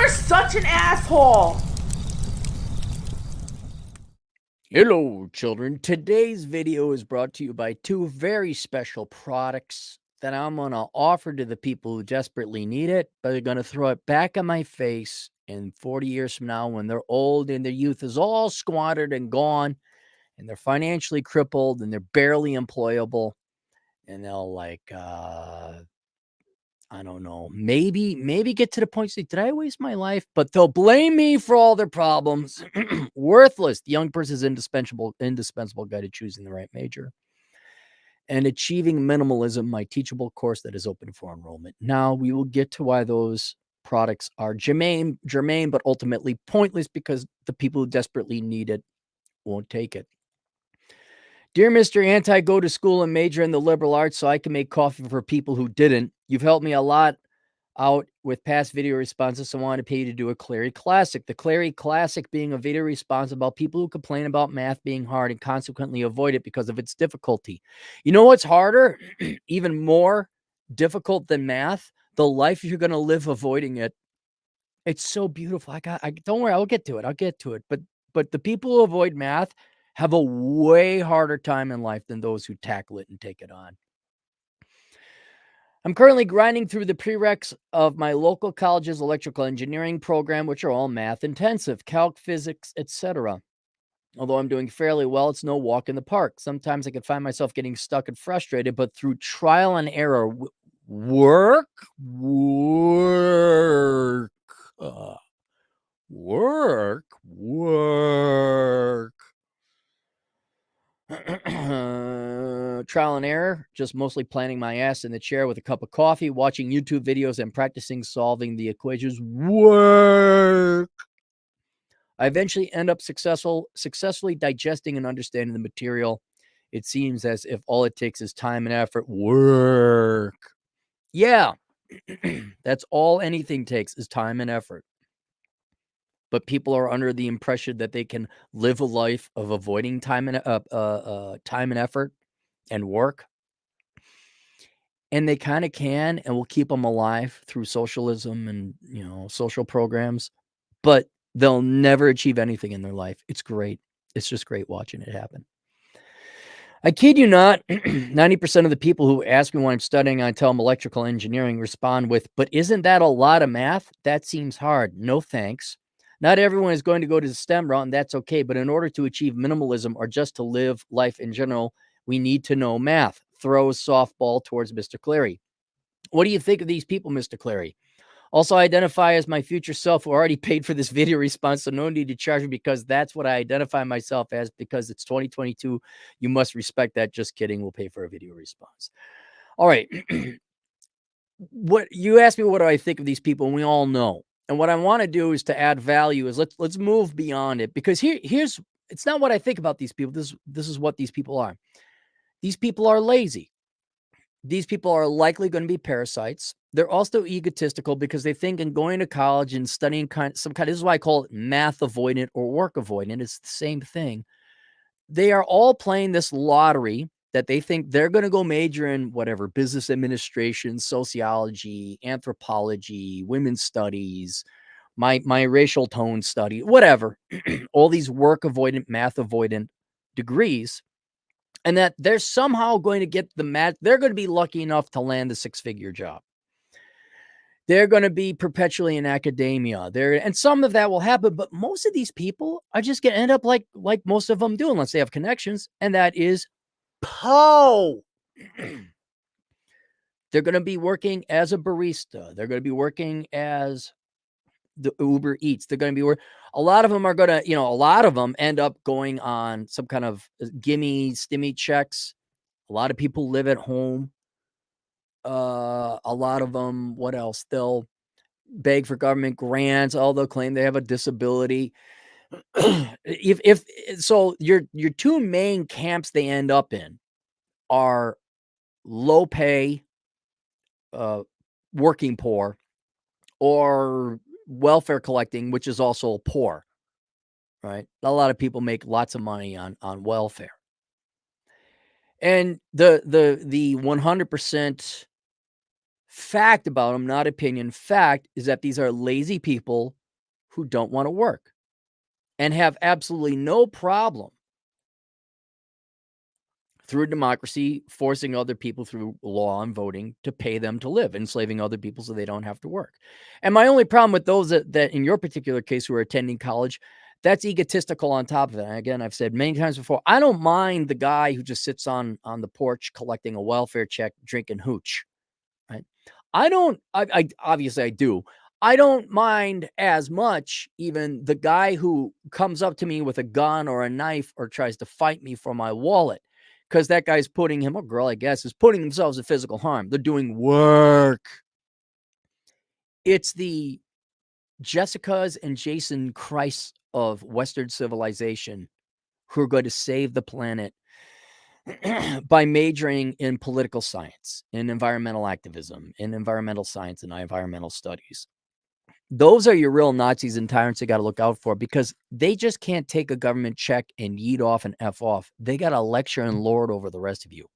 You're such an asshole! Hello, children. Today's video is brought to you by two very special products that I'm going to offer to the people who desperately need it, but they're going to throw it back in my face in 40 years from now when they're old and their youth is all squandered and gone and they're financially crippled and they're barely employable and they'll I don't know, maybe get to the point say, did I waste my life? But they'll blame me for all their problems. Worthless. The young person's indispensable guide to choosing the right major. And achieving minimalism, my teachable course that is open for enrollment. Now we will get to why those products are germane, but ultimately pointless because the people who desperately need it won't take it. Dear Mr. Anti, go to school and major in the liberal arts so I can make coffee for people who didn't. You've helped me a lot out with past video responses, so I want to pay you to do a Clary Classic. The Clary Classic being a video response about people who complain about math being hard and consequently avoid it because of its difficulty. You know what's harder? Even more difficult than math? The life you're going to live avoiding it. It's so beautiful. Don't worry, I'll get to it. But the people who avoid math have a way harder time in life than those who tackle it and take it on. I'm currently grinding through the prereqs of my local college's electrical engineering program, which are all math intensive, calc, physics, etc. Although I'm doing fairly well, it's no walk in the park. Sometimes I can find myself getting stuck and frustrated, but through trial and error, work, trial and error, just mostly planting my ass in the chair with a cup of coffee, watching YouTube videos and practicing solving the equations. Work. I eventually end up successfully digesting and understanding the material. It seems as if all it takes is time and effort. Work. Yeah, that's all anything takes is time and effort. But people are under the impression that they can live a life of avoiding time and effort and work. And they kind of can, and we'll keep them alive through socialism and, social programs, but they'll never achieve anything in their life. It's great. It's just great watching it happen. I kid you not, 90% of the people who ask me what I'm studying, I tell them electrical engineering, respond with, but isn't that a lot of math? That seems hard. No thanks. Not everyone is going to go to the STEM route, and that's okay. But in order to achieve minimalism or just to live life in general, we need to know math. Throws softball towards Mr. Clary. What do you think of these people, Mr. Clary? Also, identify as my future self who already paid for this video response, so no need to charge me because that's what I identify myself as because it's 2022. You must respect that. Just kidding. We'll pay for a video response. All right. What you asked me, what do I think of these people? And we all know. And what I want to do is to add value is let's move beyond it because here's it's not what I think about these people. This is what these people are. These people are lazy. These people are likely going to be parasites. They're also egotistical because they think in going to college and studying this is why I call it math avoidant or work avoidant. It's the same thing. They are all playing this lottery that they think they're going to go major in whatever, business administration, sociology, anthropology, women's studies, my racial tone study, whatever. All these work avoidant, math avoidant degrees. And that they're somehow going to get the match. They're going to be lucky enough to land a six-figure job. They're going to be perpetually in academia. And some of that will happen, but most of these people are just going to end up like most of them do, unless they have connections, and that is Poe. They're going to be working as a barista. They're going to be working as the Uber Eats. They're going to be a lot of them are going to, a lot of them end up going on some kind of gimme stimmy checks. A lot of people live at home. A lot of them, what else? They'll beg for government grants. They'll claim they have a disability. if so, your two main camps they end up in are low pay, working poor, or welfare collecting, which is also poor. Right? A lot of people make lots of money on welfare. And the 100% fact about them, not opinion, fact is that these are lazy people who don't want to work and have absolutely no problem through democracy forcing other people through law and voting to pay them to live, enslaving other people so they don't have to work. And my only problem with those that in your particular case who are attending college, that's egotistical on top of it. And again, I've said many times before, I don't mind the guy who just sits on the porch collecting a welfare check, drinking hooch, right? I obviously I do. I don't mind as much even the guy who comes up to me with a gun or a knife or tries to fight me for my wallet, because that guy's putting him, or girl, I guess, is putting themselves in physical harm. They're doing work. It's the Jessicas and Jason Christ of Western civilization who are going to save the planet by majoring in political science, in environmental activism, in environmental science and environmental studies. Those are your real Nazis and tyrants you got to look out for, because they just can't take a government check and yeet off and F off. They got to lecture and lord over the rest of you.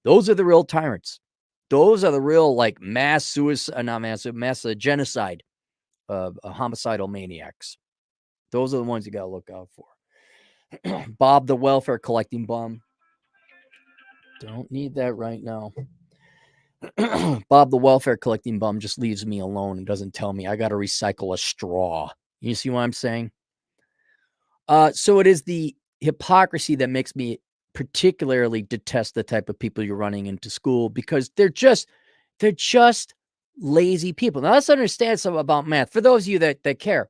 Those are the real tyrants. Those are the real, like, mass suicide, not mass genocide, homicidal maniacs. Those are the ones you got to look out for. Bob the welfare collecting bum. Don't need that right now. Bob the welfare collecting bum just leaves me alone and doesn't tell me I got to recycle a straw. You see what I'm saying? So it is the hypocrisy that makes me particularly detest the type of people you're running into school, because they're just lazy people. Now let's understand something about math. For those of you that care,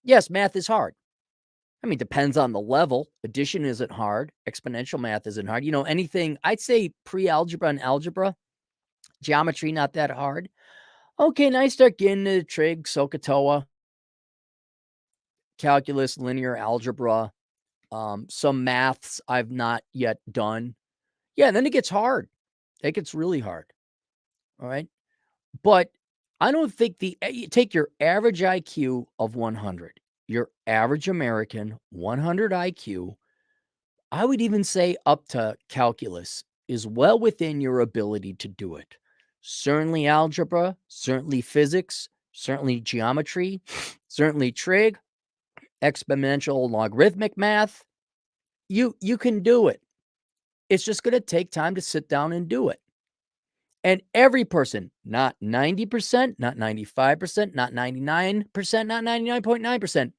yes, math is hard. I mean, depends on the level. Addition isn't hard. Exponential math isn't hard. Anything, I'd say pre-algebra and algebra, geometry, not that hard. Okay, now you start getting into trig, SOHCAHTOA, calculus, linear algebra, some maths I've not yet done. Yeah, and then it gets hard. It gets really hard. All right. But I don't think you take your average IQ of 100, your average American 100 IQ, I would even say up to calculus is well within your ability to do it. Certainly algebra, certainly physics, certainly geometry, certainly trig, exponential logarithmic math. You can do it. It's just going to take time to sit down and do it. And every person, not 90%, not 95%, not 99%, not 99.9%,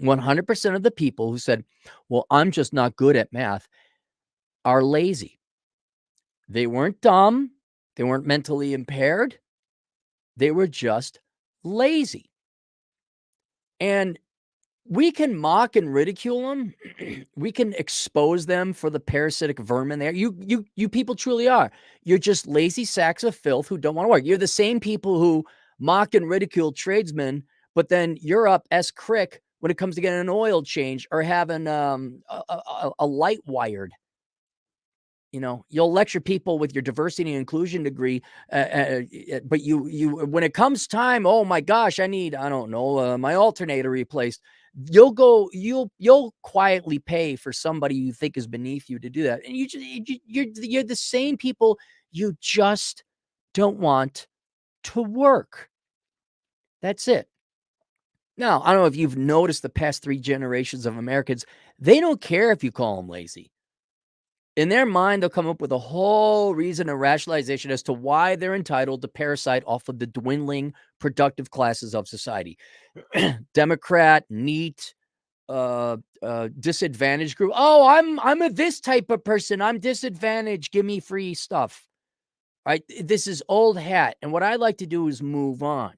100% of the people who said, well, I'm just not good at math, are lazy. They weren't dumb. They weren't mentally impaired. They were just lazy. And we can mock and ridicule them. We can expose them for the parasitic vermin there. You people truly are. You're just lazy sacks of filth who don't want to work. You're the same people who mock and ridicule tradesmen, but then you're up S crick when it comes to getting an oil change or having a light wired. You'll lecture people with your diversity and inclusion degree, but you when it comes time, oh my gosh, I don't know, my alternator replaced. You'll quietly pay for somebody you think is beneath you to do that, and you're the same people. You just don't want to work. That's it. Now, I don't know if you've noticed the past 3 generations of Americans, they don't care if you call them lazy. In their mind, they'll come up with a whole reason and rationalization as to why they're entitled to parasite off of the dwindling productive classes of society. Democrat, neat, disadvantaged group. Oh, I'm a this type of person. I'm disadvantaged. Give me free stuff. Right? This is old hat. And what I like to do is move on.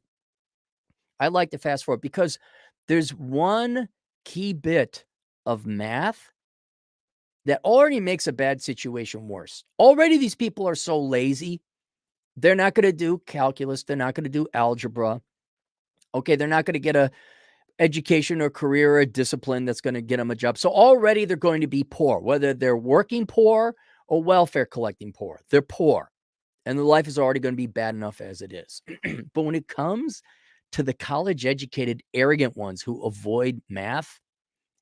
I like to fast forward because there's one key bit of math that already makes a bad situation worse. Already these people are so lazy. They're not going to do calculus. They're not going to do algebra. Okay, they're not going to get a education or career or discipline that's going to get them a job. So already they're going to be poor, whether they're working poor or welfare collecting poor. They're poor. And their life is already going to be bad enough as it is. But when it comes to the college-educated, arrogant ones who avoid math,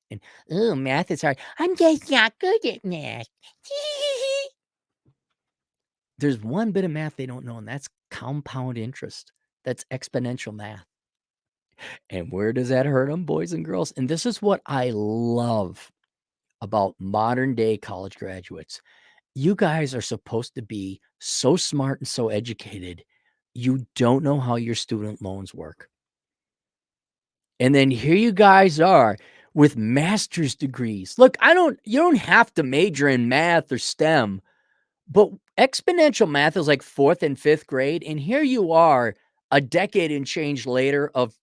and, oh, math is hard. I'm just not good at math. There's one bit of math they don't know, and that's compound interest. That's exponential math. And where does that hurt them, boys and girls? And this is what I love about modern day college graduates. You guys are supposed to be so smart and so educated. You don't know how your student loans work. And then here you guys are with master's degrees. Look, you don't have to major in math or STEM, but exponential math is like 4th and 5th grade. And here you are a decade and change later of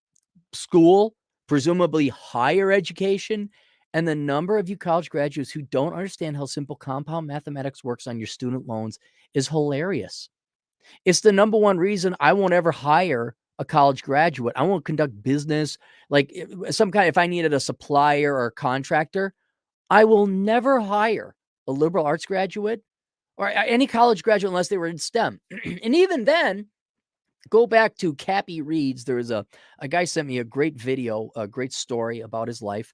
school, presumably higher education, and the number of you college graduates who don't understand how simple compound mathematics works on your student loans is hilarious. It's the number one reason I won't ever hire a college graduate. I won't conduct business like some kind. If I needed a supplier or a contractor, I will never hire a liberal arts graduate or any college graduate unless they were in STEM. And even then, go back to Cappy Reads. There was a guy sent me a great video, a great story about his life,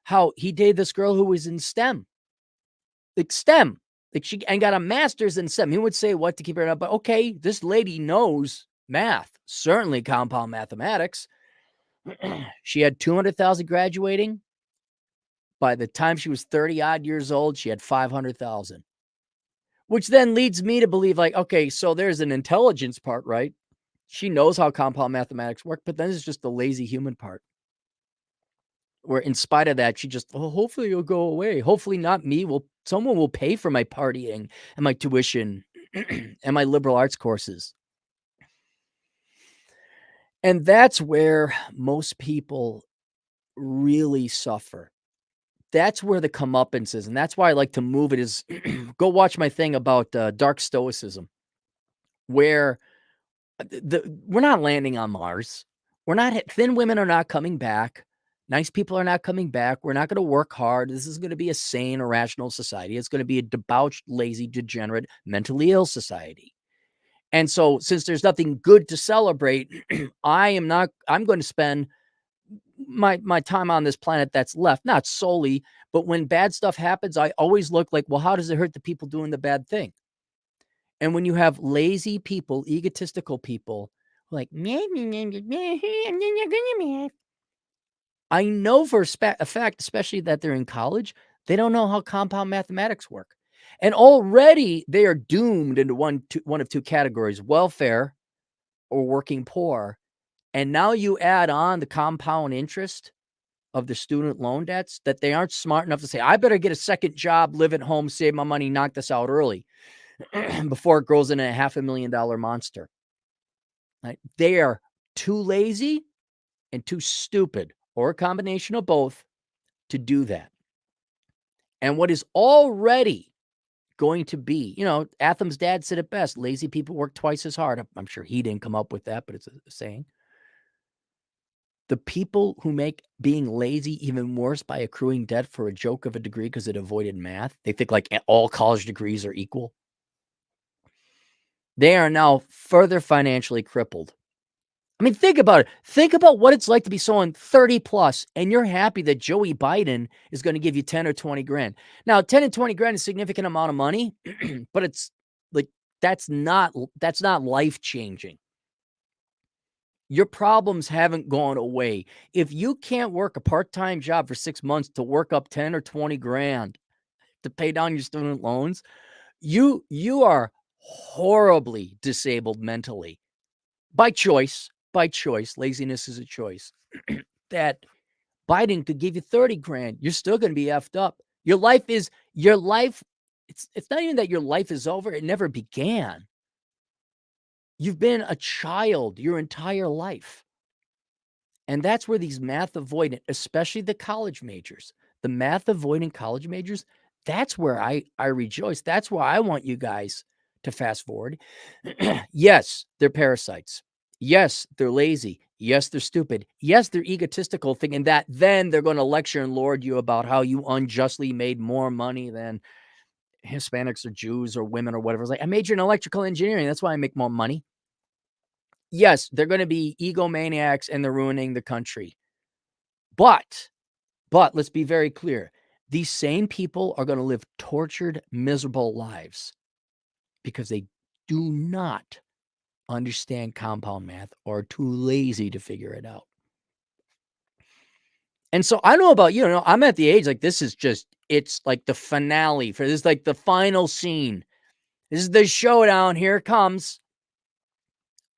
how he dated this girl who was in STEM, like STEM, like she and got a master's in STEM. He would say what to keep her up, but okay, this lady knows math, certainly compound mathematics. She had 200,000 graduating. By the time she was 30 odd years old, she had 500,000, which then leads me to believe like, okay, so there's an intelligence part, right? She knows how compound mathematics work, but then it's just the lazy human part. Where in spite of that, she just, oh, hopefully it'll go away. Hopefully not me. Someone will pay for my partying and my tuition and my liberal arts courses. And that's where most people really suffer. That's where the comeuppance is. And that's why I like to move it is go watch my thing about dark stoicism, where we're not landing on Mars. We're not thin women are not coming back. Nice people are not coming back. We're not going to work hard. This is going to be a sane, irrational society. It's going to be a debauched, lazy, degenerate, mentally ill society. And so, since there's nothing good to celebrate, I'm going to spend my time on this planet that's left, not solely, but when bad stuff happens, I always look like, well, how does it hurt the people doing the bad thing? And when you have lazy people, egotistical people, like, I know for a fact, especially that they're in college, they don't know how compound mathematics work. And already they are doomed into one of two categories, welfare or working poor. And now you add on the compound interest of the student loan debts that they aren't smart enough to say, I better get a second job, live at home, save my money, knock this out early before it grows into a $500,000 monster. Right? They are too lazy and too stupid, or a combination of both, to do that. And what is already going to be, Atham's dad said it best, lazy people work twice as hard. I'm sure he didn't come up with that, but it's a saying. The people who make being lazy even worse by accruing debt for a joke of a degree because it avoided math, they think like all college degrees are equal. They are now further financially crippled. I mean, think about it. Think about what it's like to be someone 30 plus and you're happy that Joey Biden is going to give you 10 or 20 grand. Now, 10 and 20 grand is a significant amount of money, but it's like that's not life changing. Your problems haven't gone away. If you can't work a part-time job for 6 months to work up 10 or 20 grand to pay down your student loans, you are horribly disabled mentally. By choice. Laziness is a choice. That Biden could give you 30 grand. You're still going to be effed up. Your life. It's not even that your life is over. It never began. You've been a child your entire life. And that's where these math avoidant, especially the college majors, the math avoidant college majors, that's where I rejoice. That's why I want you guys to fast forward. Yes, they're parasites. Yes, they're lazy. Yes, they're stupid. Yes, they're egotistical, thinking that then they're going to lecture and lord you about how you unjustly made more money than Hispanics or Jews or women or whatever. It's like, I majored in electrical engineering. That's why I make more money. Yes, they're going to be egomaniacs and they're ruining the country. But let's be very clear. These same people are going to live tortured, miserable lives because they do not understand compound math or are too lazy to figure it out. And so I don't know about you, I'm at the age like this is just it's like the finale for this, like the final scene. This is the showdown. Here it comes.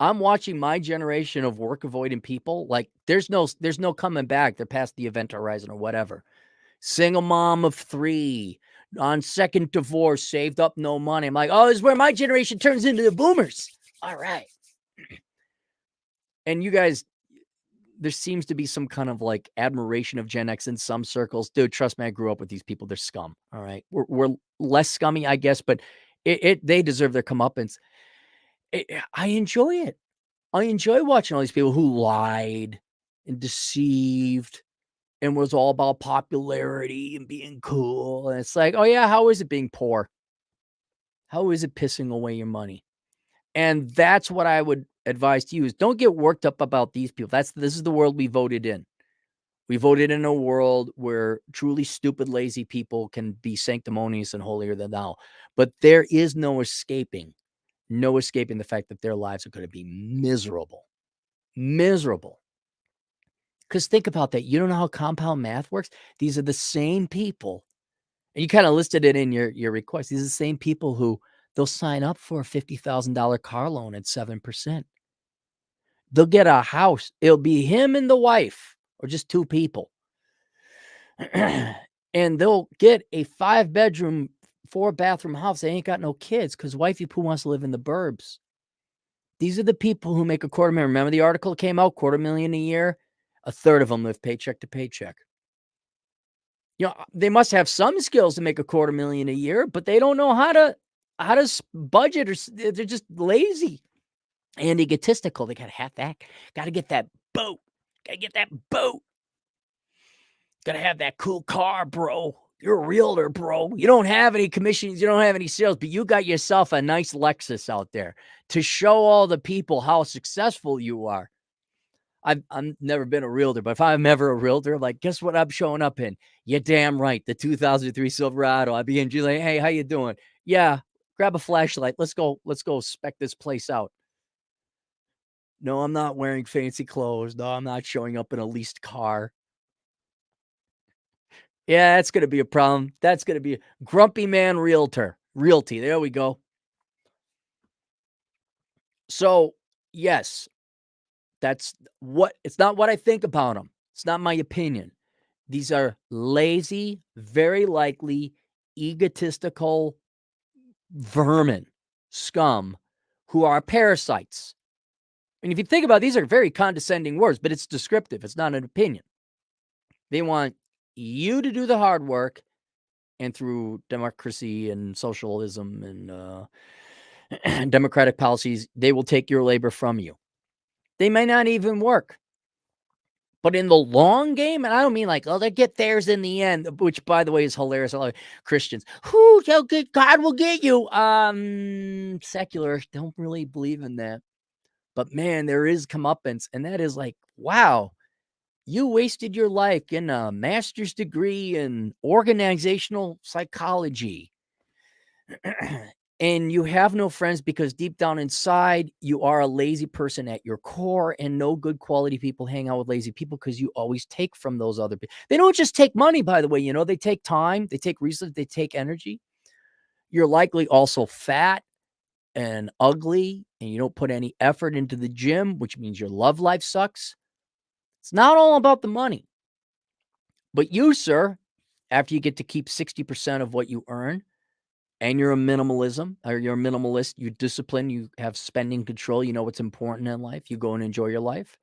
I'm watching my generation of work avoiding people. Like there's no coming back. They're past the event horizon or whatever. Single mom of 3 on second divorce, saved up no money. I'm like, oh, this is where my generation turns into the boomers. All right. And you guys, there seems to be some kind of like admiration of Gen X in some circles. Dude, trust me, I grew up with these people. They're scum. All right. We're less scummy, I guess, but they deserve their comeuppance. I enjoy it. I enjoy watching all these people who lied and deceived and was all about popularity and being cool. And it's like, oh yeah, how is it being poor? How is it pissing away your money? And that's what I would advise to you is don't get worked up about these people. This is the world we voted in. We voted in a world where truly stupid, lazy people can be sanctimonious and holier than thou. But there is no escaping the fact that their lives are going to be miserable. Miserable. Because think about that. You don't know how compound math works? These are the same people. And you kind of listed it in your request. These are the same people who they'll sign up for a $50,000 car loan at 7%. They'll get a house. It'll be him and the wife or just 2 people. And they'll get a 5-bedroom, 4-bathroom house. They ain't got no kids because wifey poo wants to live in the burbs. These are the people who make $250,000. Remember the article came out, $250,000 a year? A third of them live paycheck to paycheck. They must have some skills to make $250,000 a year, but they don't know how to budget, or they're just lazy and egotistical. They gotta have that. Gotta get that boat. Gotta get that boat. Gotta have that cool car, bro. You're a realtor, bro. You don't have any commissions. You don't have any sales, but you got yourself a nice Lexus out there to show all the people how successful you are. I've never been a realtor, but if I'm ever a realtor, like, guess what I'm showing up in? You're damn right. The 2003 Silverado. I'd be in like, hey, how you doing? Yeah, grab a flashlight. Let's go spec this place out. No, I'm not wearing fancy clothes. No, I'm not showing up in a leased car. Yeah, that's going to be a problem. That's going to be a grumpy man realty. There we go. So, yes, it's not what I think about them. It's not my opinion. These are lazy, very likely egotistical vermin, scum, who are parasites. And if you think about it, these are very condescending words, but it's descriptive. It's not an opinion. They want you to do the hard work, and through democracy and socialism and democratic policies, they will take your labor from you. They may not even work. But in the long game, and I don't mean like, oh, they get theirs in the end, which, by the way, is hilarious. A lot of Christians, whoo, so good, God will get you. Secular, don't really believe in that. But man, there is comeuppance, and that is like, wow, you wasted your life getting a master's degree in organizational psychology. And you have no friends because deep down inside, you are a lazy person at your core, and no good quality people hang out with lazy people because you always take from those other people. They don't just take money, by the way, they take time, they take resources, they take energy. You're likely also fat and ugly, and you don't put any effort into the gym, which means your love life sucks. It's not all about the money. But you, sir, after you get to keep 60% of what you earn, and you're a minimalist, you discipline, you have spending control, you know what's important in life, you go and enjoy your life.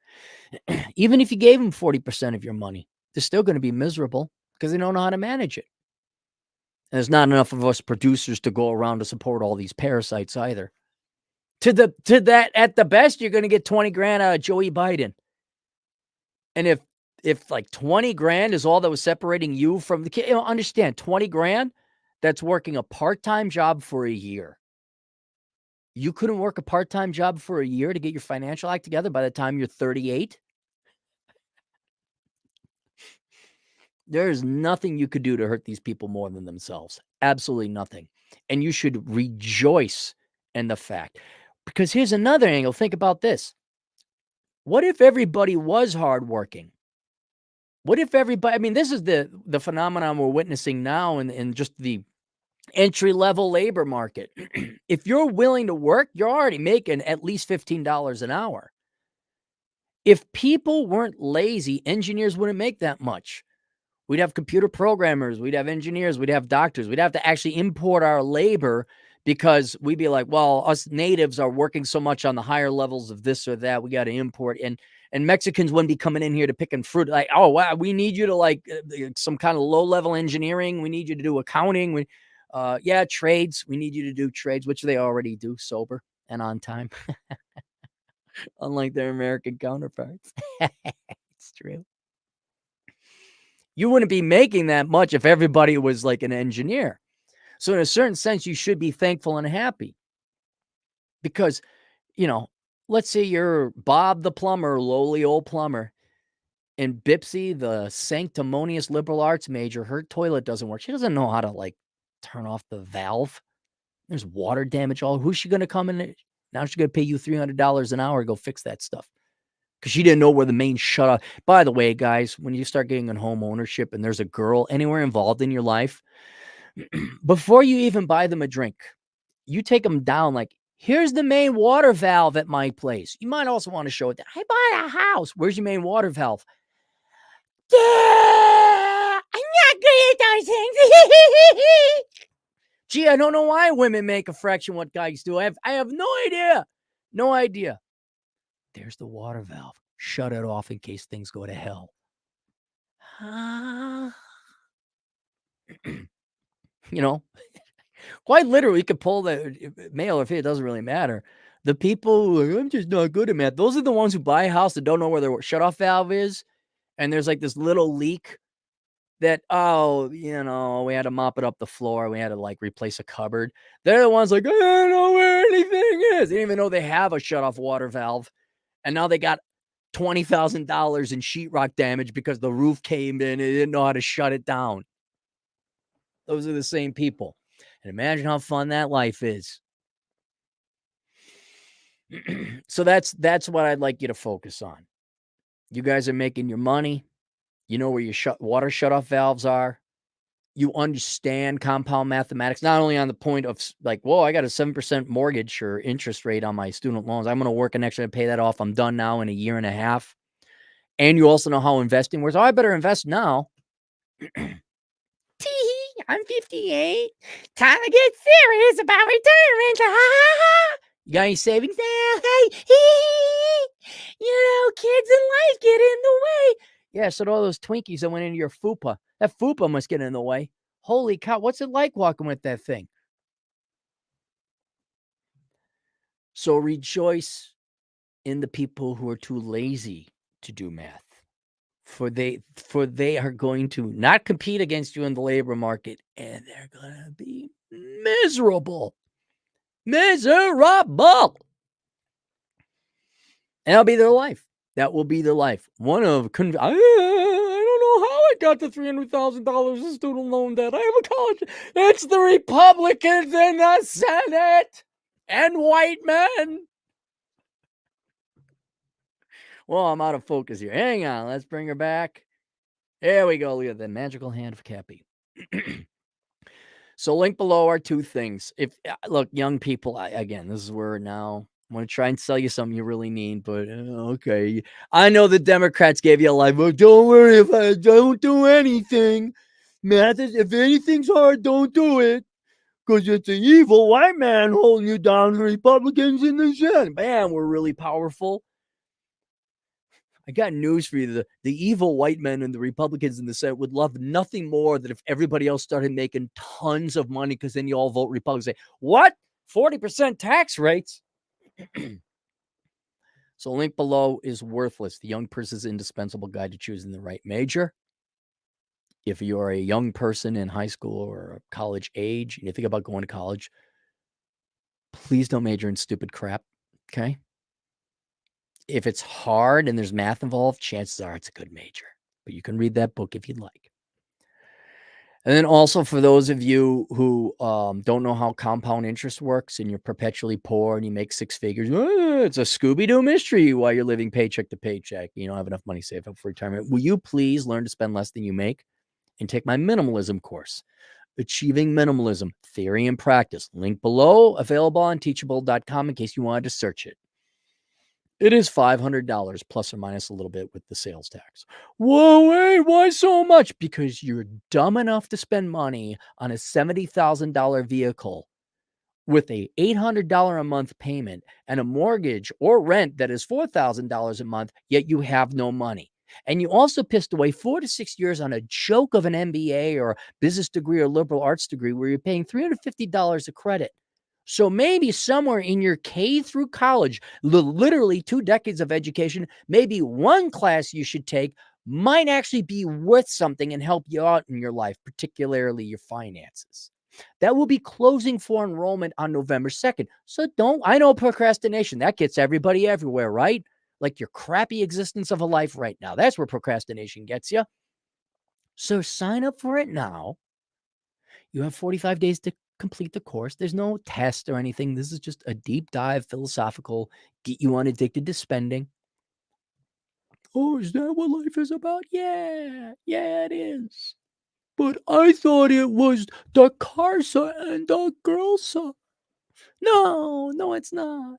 Even if you gave them 40% of your money, they're still going to be miserable because they don't know how to manage it. And there's not enough of us producers to go around to support all these parasites either. To that, at the best, you're going to get 20 grand out of Joey Biden. And if like 20 grand is all that was separating you from the kid, understand 20 grand, that's working a part-time job for a year. You couldn't work a part-time job for a year to get your financial act together by the time you're 38? There's nothing you could do to hurt these people more than themselves. Absolutely nothing. And you should rejoice in the fact. Because here's another angle. Think about this. What if everybody was hardworking? What if everybody, I mean, this is the phenomenon we're witnessing now in just the entry-level labor market. If you're willing to work, you're already making at least $15 an hour. If people weren't lazy, engineers wouldn't make that much. We'd have computer programmers, we'd have engineers, we'd have doctors. We'd have to actually import our labor because we'd be like, well, us natives are working so much on the higher levels of this or that. We got to import. And Mexicans wouldn't be coming in here to picking fruit. Like, oh, wow, we need you to like some kind of low-level engineering. We need you to do accounting. Yeah, trades. We need you to do trades, which they already do sober and on time, unlike their American counterparts. It's true. You wouldn't be making that much if everybody was like an engineer. So in a certain sense, you should be thankful and happy because, let's say you're Bob the plumber, lowly old plumber, and Bipsy, the sanctimonious liberal arts major, her toilet doesn't work. She doesn't know how to like turn off the valve. There's water damage who's she going to come in? Now she's going to pay you $300 an hour to go fix that stuff. Because she didn't know where the main shut off. By the way, guys, when you start getting in home ownership and there's a girl anywhere involved in your life, before you even buy them a drink, you take them down like, here's the main water valve at my place. You might also want to show it. I bought a house. Where's your main water valve? Yeah, I'm not good at those things. Gee, I don't know why women make a fraction what guys do. I have no idea. No idea. There's the water valve. Shut it off in case things go to hell. Quite literally, you could pull the male or female, it doesn't really matter. The people who are, I'm just not good at math. Those are the ones who buy a house that don't know where their shutoff valve is. And there's like this little leak that, we had to mop it up the floor. We had to like replace a cupboard. They're the ones like, I don't know where anything is. They didn't even know they have a shutoff water valve. And now they got $20,000 in sheetrock damage because the roof came in and they didn't know how to shut it down. Those are the same people. And imagine how fun that life is. So that's what I'd like you to focus on. You guys are making your money. You know where your water shutoff valves are. You understand compound mathematics, not only on the point of like, whoa, I got a 7% mortgage or interest rate on my student loans. I'm going to work an extra to pay that off. I'm done now in a year and a half. And you also know how investing works. Oh, I better invest now. I'm 58. Time to get serious about retirement. You got any savings? Kids in life get in the way. Yeah, so all those Twinkies that went into your fupa, that fupa must get in the way. Holy cow, what's it like walking with that thing? So rejoice in the people who are too lazy to do math. For they are going to not compete against you in the labor market, and they're going to be miserable. Miserable. And that'll be their life. That will be their life. One of, I don't know how I got the $300,000 in student loan debt. I have a college. It's the Republicans in the Senate and white men. Well, I'm out of focus here. Hang on. Let's bring her back. There we go. Look at the magical hand of Cappy. So link below are two things. Look, young people, again, this is where now I'm going to try and sell you something you really need, but okay. I know the Democrats gave you a life. Well, don't worry if I don't do anything. Math is, if anything's hard, don't do it. Because it's an evil white man holding you down, the Republicans in the Senate. Man, we're really powerful. I got news for you. The evil white men and the Republicans in the Senate would love nothing more than if everybody else started making tons of money, because then you all vote Republican. Say, what? 40% tax rates? So link below is worthless. The young person's indispensable guide to choosing the right major. If you are a young person in high school or college age, and you think about going to college, please don't major in stupid crap, okay? If it's hard and there's math involved, chances are it's a good major. But you can read that book if you'd like. And then also for those of you who don't know how compound interest works and you're perpetually poor and you make six figures, it's a Scooby-Doo mystery while you're living paycheck to paycheck. You don't have enough money saved up for retirement. Will you please learn to spend less than you make and take my minimalism course, Achieving Minimalism, Theory and Practice. Link below, available on teachable.com in case you wanted to search it. It is $500 plus or minus a little bit with the sales tax. Whoa, wait, why so much? Because you're dumb enough to spend money on a $70,000 vehicle with a $800 a month payment and a mortgage or rent that is $4,000 a month, yet you have no money. And you also pissed away 4 to 6 years on a joke of an MBA or business degree or liberal arts degree where you're paying $350 a credit. So maybe somewhere in your K through college, literally 2 decades of education, maybe one class you should take might actually be worth something and help you out in your life, particularly your finances. That will be closing for enrollment on November 2nd. So I know procrastination, that gets everybody everywhere, right? Like your crappy existence of a life right now. That's where procrastination gets you. So sign up for it now. You have 45 days to complete the course. There's no test or anything. This is just a deep dive philosophical, get you unaddicted to spending. Oh, is that what life is about? Yeah, it is. But I thought it was the Carsa and the Girlsa. No, it's not.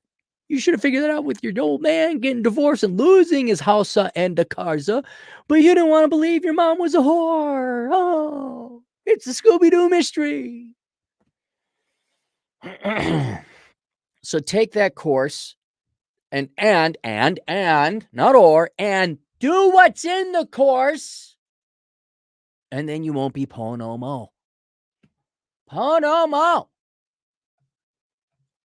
You should have figured that out with your old man getting divorced and losing his house and the Carsa, but you didn't want to believe your mom was a whore. Oh, it's a Scooby-Doo mystery. So take that course and not or, and do what's in the course, and then you won't be po no mo. Po no mo.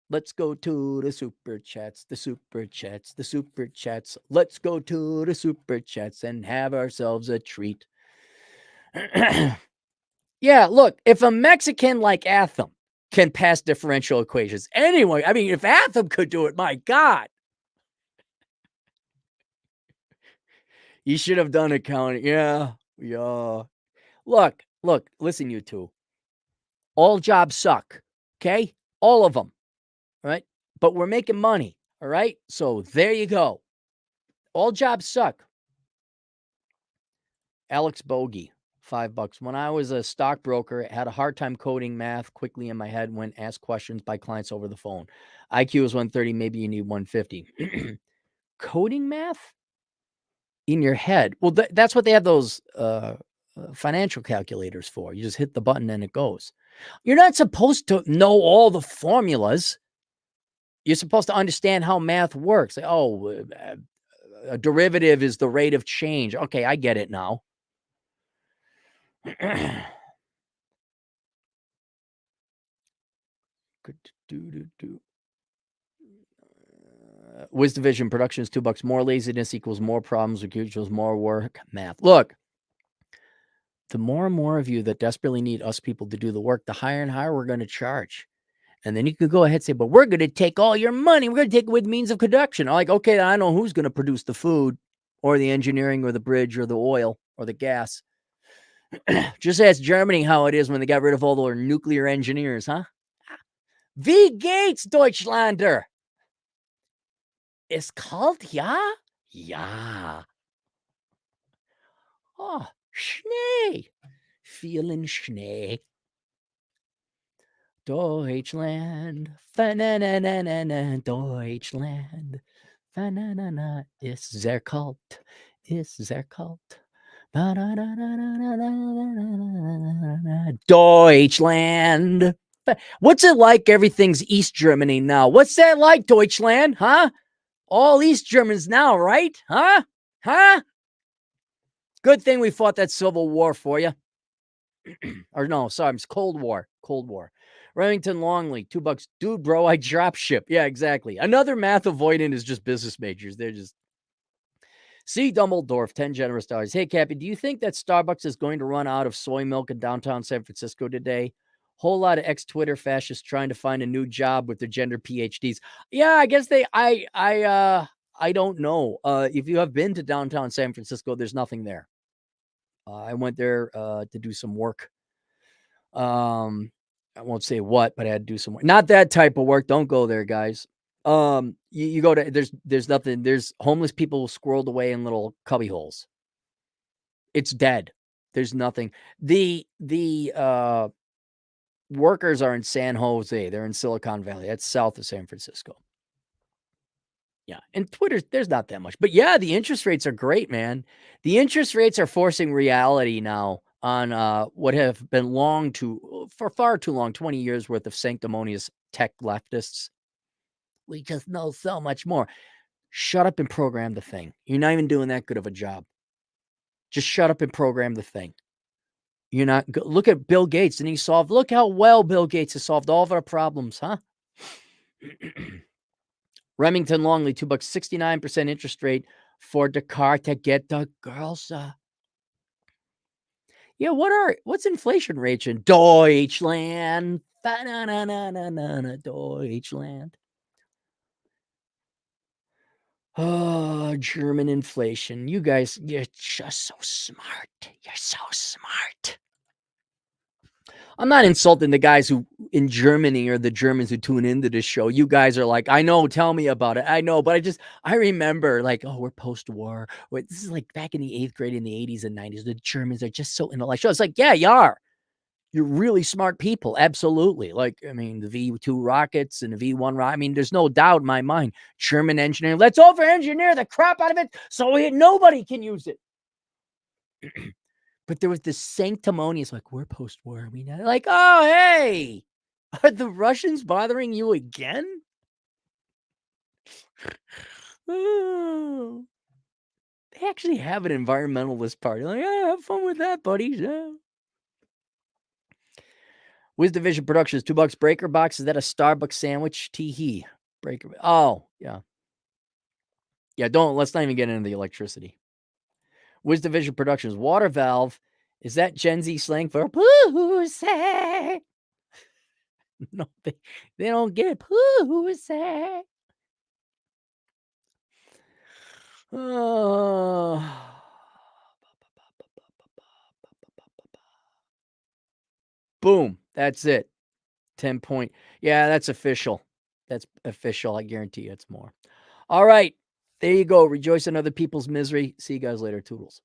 Let's go to the super chats, the super chats, the super chats. Let's go to the super chats and have ourselves a treat. Yeah, look, if a Mexican like Atham can pass differential equations, anyway, I mean, if Atham could do it, my God. He should have done accounting. Yeah. Look, listen, you two. All jobs suck, okay? All of them, all right? But we're making money, all right? So there you go. All jobs suck. Alex Bogey, $5. When I was a stockbroker, I had a hard time coding math quickly in my head when asked questions by clients over the phone. IQ is 130, maybe you need 150. Coding math in your head. Well, that's what they have those financial calculators for. You just hit the button and it goes. You're not supposed to know all the formulas. You're supposed to understand how math works. A derivative is the rate of change. Okay, I get it now. Wisdom Vision production is $2. More laziness equals more problems, which equals more work. Math. Look, the more and more of you that desperately need us people to do the work, the higher and higher we're going to charge. And then you could go ahead and say, but we're going to take all your money. We're going to take it with means of production. I'm like, okay, I know who's going to produce the food or the engineering or the bridge or the oil or the gas. Just ask Germany how it is when they got rid of all their nuclear engineers, huh? Wie geht's, Deutschlander? Ist kalt, ja? Ja. Oh, Schnee. Feeling Schnee. Deutschland. Fa-na-na-na-na-na. Deutschland. Fa-na-na-na. Ist sehr kalt. Ist sehr kalt. Deutschland. What's it like? Everything's East Germany now. What's that like, Deutschland? Huh? All East Germans now, right? Huh? Good thing we fought that Civil War for you. Or no, sorry, it's Cold War. Remington Longley, $2. Dude, bro, I drop ship. Yeah, exactly. Another math avoidant is just business majors. They're just... C. Dumbledore, 10 generous dollars. Hey, Cappy, do you think that Starbucks is going to run out of soy milk in downtown San Francisco today? Whole lot of ex-Twitter fascists trying to find a new job with their gender PhDs. Yeah, I guess I don't know. If you have been to downtown San Francisco, there's nothing there. I went there to do some work I won't say what, but I had to do some work. Not that type of work. Don't go there, guys. You go to there's nothing. There's homeless people squirreled away in little cubby holes. It's dead. There's nothing. The workers are in San Jose. They're in Silicon Valley. That's south of San Francisco. Yeah, and Twitter, there's not that much. But yeah, the interest rates are great, man. The interest rates are forcing reality now on what have been for far too long, 20 years worth of sanctimonious tech leftists. We just know so much more. Shut up and program the thing. You're not even doing that good of a job. Just shut up and program the thing. You're not look at Bill Gates, and look how well Bill Gates has solved all of our problems, huh? Remington Longley, $2, 69% interest rate for the car to get the girls. Yeah, what's inflation rate in Deutschland? Deutschland. Oh, German inflation. You guys, you're just so smart. You're so smart. I'm not insulting the guys who in Germany or the Germans who tune into this show. You guys are like, I know, tell me about it. I know, but I remember like, oh, we're post-war. This is like back in the 8th grade in the 80s and 90s. The Germans are just so intellectual. It's like, yeah, you are. You're really smart people. Absolutely. Like, I mean, the V2 rockets and the V1 rocket. I mean, there's no doubt in my mind. German engineering. Let's over-engineer the crap out of it so nobody can use it. But there was this sanctimonious, like, we're post-war. I mean, like, oh, hey, are the Russians bothering you again? Oh. They actually have an environmentalist party. Like, yeah, have fun with that, buddies. Yeah. Wisdom Vision Productions, $2 breaker box. Is that a Starbucks sandwich? Tee-hee. Breaker. Oh, yeah. Yeah, let's not even get into the electricity. Wisdom Vision Productions, water valve. Is that Gen Z slang for pussy? No, they don't get it. Pussy. Boom. That's it. 10 point. Yeah, that's official. That's official. I guarantee you it's more. All right. There you go. Rejoice in other people's misery. See you guys later. Toodles.